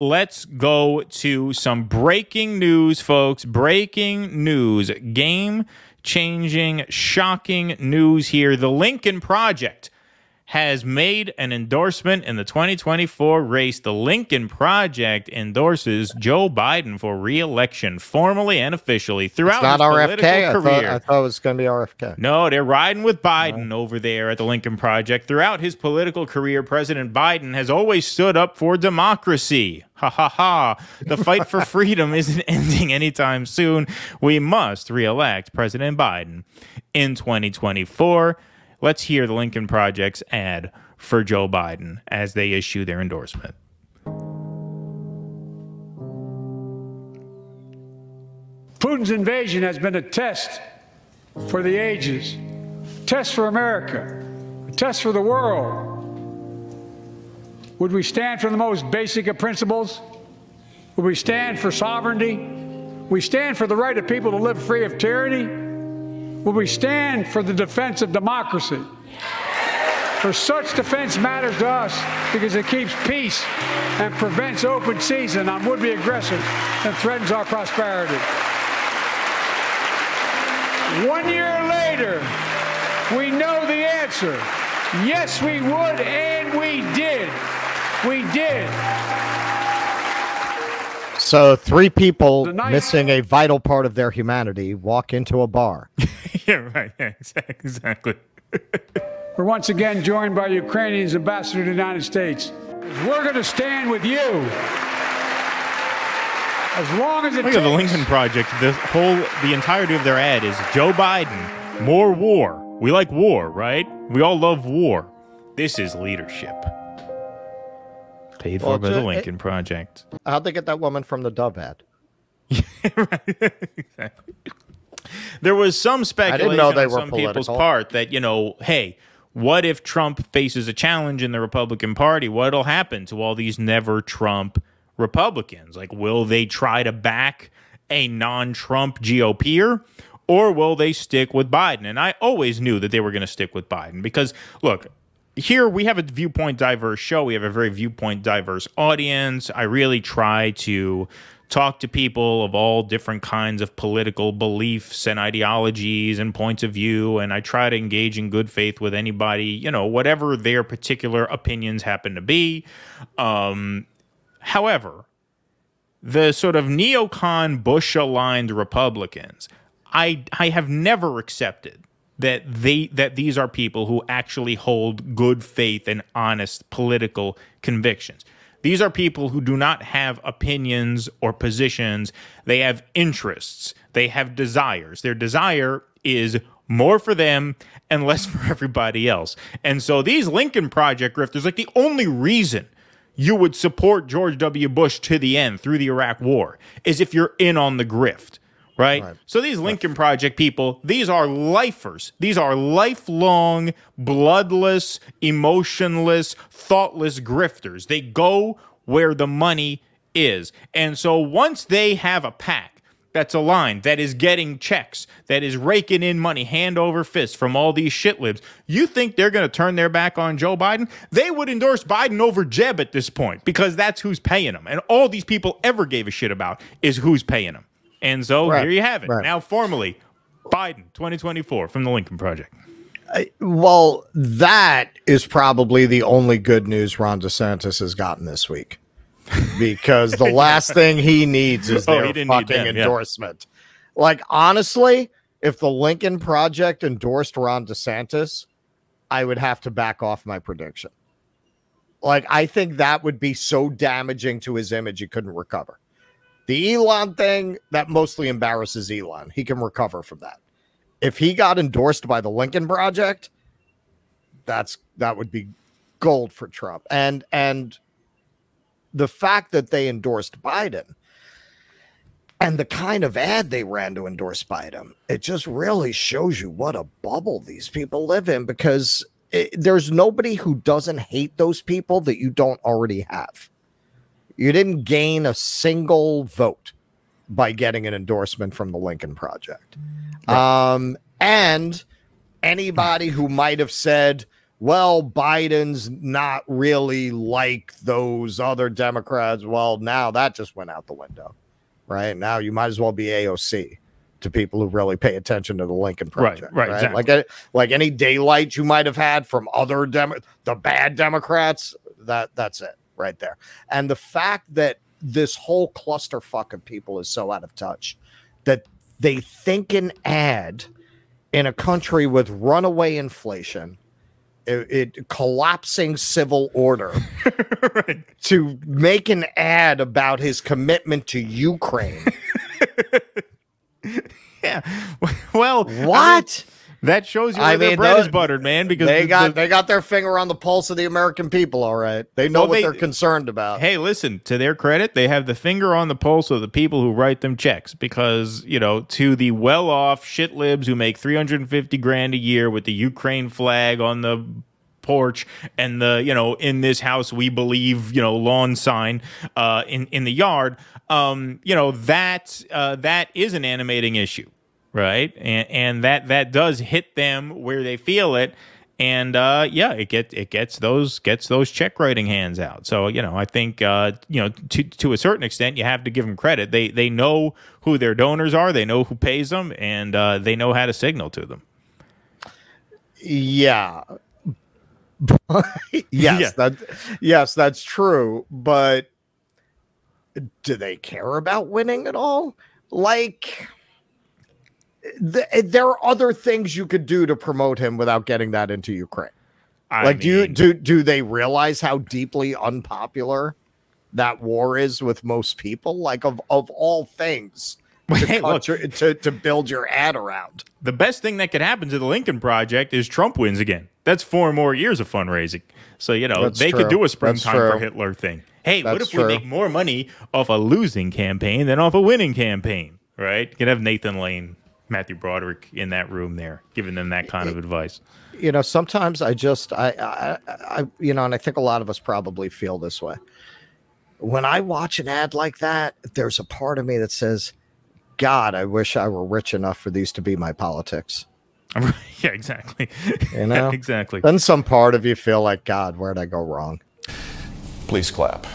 let's go to some breaking news, folks. Breaking news. Game-changing, shocking news here. The Lincoln Project has made an endorsement in the 2024 race. The Lincoln Project endorses Joe Biden for re-election, formally and officially, throughout his political career. I thought it was going to be RFK. No, they're riding with Biden over there at the Lincoln Project. Throughout his political career, President Biden has always stood up for democracy. Ha ha ha. The fight for freedom isn't ending anytime soon. We must re-elect President Biden in 2024. Let's hear the Lincoln Project's ad for Joe Biden as they issue their endorsement. Putin's invasion has been a test for the ages, a test for America, a test for the world. Would we stand for the most basic of principles? Would we stand for sovereignty? Would we stand for the right of people to live free of tyranny? Will we stand for the defense of democracy? For such defense matters to us because it keeps peace and prevents open season on would-be aggressors and threatens our prosperity. 1 year later, we know the answer. Yes, we would, and we did. We did. So 3 people missing a vital part of their humanity walk into a bar. Yeah, right. Yeah, exactly. We're once again joined by Ukrainian's ambassador to the United States. We're going to stand with you as long as it takes. Look at the Lincoln Project. The entirety of their ad is Joe Biden, more war. We like war, right? We all love war. This is leadership. Paid for by the Lincoln Project. How'd they get that woman from the Dove ad? Right. Exactly. There was some speculation on some people's part that, you know, hey, what if Trump faces a challenge in the Republican Party? What'll happen to all these never-Trump Republicans? Like, will they try to back a non-Trump GOPer, or will they stick with Biden? And I always knew that they were going to stick with Biden because, look, here we have a viewpoint diverse show. We have a very viewpoint diverse audience. I really try to talk to people of all different kinds of political beliefs and ideologies and points of view, and I try to engage in good faith with anybody, you know, whatever their particular opinions happen to be. However, the sort of neocon Bush-aligned Republicans, I have never accepted that these are people who actually hold good faith and honest political convictions. These are people who do not have opinions or positions. They have interests. They have desires. Their desire is more for them and less for everybody else. And so these Lincoln Project grifters, like the only reason you would support George W. Bush to the end through the Iraq War is if you're in on the grift. Right? So these Lincoln Project people, these are lifers. These are lifelong, bloodless, emotionless, thoughtless grifters. They go where the money is. And so once they have a PAC that's aligned, that is getting checks, that is raking in money hand over fist from all these shitlibs, you think they're going to turn their back on Joe Biden? They would endorse Biden over Jeb at this point because that's who's paying them. And all these people ever gave a shit about is who's paying them. And so there you have it. Now, formally, Biden 2024 from the Lincoln Project. Well, that is probably the only good news Ron DeSantis has gotten this week, because the last thing he needs is their fucking endorsement. Yeah. Like, honestly, if the Lincoln Project endorsed Ron DeSantis, I would have to back off my prediction. Like, I think that would be so damaging to his image he couldn't recover. The Elon thing, that mostly embarrasses Elon. He can recover from that. If he got endorsed by the Lincoln Project, that would be gold for Trump. And the fact that they endorsed Biden and the kind of ad they ran to endorse Biden, it just really shows you what a bubble these people live in, because there's nobody who doesn't hate those people that you don't already have. You didn't gain a single vote by getting an endorsement from the Lincoln Project. Right. And anybody who might have said, well, Biden's not really like those other Democrats. Well, now that just went out the window, right? Now you might as well be AOC to people who really pay attention to the Lincoln Project. Right, exactly. Like any daylight you might have had from other the bad Democrats, that's it right there. And the fact that this whole clusterfuck of people is so out of touch that they think an ad in a country with runaway inflation, it collapsing civil order, right, to make an ad about his commitment to Ukraine. Yeah. Well, what? I mean, that shows you where their bread is buttered, man, because they got their finger on the pulse of the American people, all right. They know what they're concerned about. Hey, listen, to their credit, they have the finger on the pulse of the people who write them checks, because, you know, to the well-off shit libs who make $350,000 a year with the Ukraine flag on the porch and the, you know, in this house we believe, you know, lawn sign in the yard, you know, that is an animating issue. Right. And that does hit them where they feel it. And yeah, it gets those check writing hands out. So, you know, I think, you know, to a certain extent, you have to give them credit. They know who their donors are. They know who pays them, and they know how to signal to them. Yeah. Yes, yes, that's true. But do they care about winning at all? Like, there are other things you could do to promote him without getting that into Ukraine. Do they realize how deeply unpopular that war is with most people? Like, of all things to build your ad around. The best thing that could happen to the Lincoln Project is Trump wins again. That's 4 more years of fundraising. So, you know, they could do a springtime for Hitler thing. Hey, what if we make more money off a losing campaign than off a winning campaign? Right? You could have Nathan Lane, Matthew Broderick in that room there, giving them that kind of advice. You know, sometimes I you know, and I think a lot of us probably feel this way. When I watch an ad like that, there's a part of me that says, God, I wish I were rich enough for these to be my politics. Yeah, exactly. You know, exactly. Then some part of you feel like, God, where'd I go wrong? Please clap.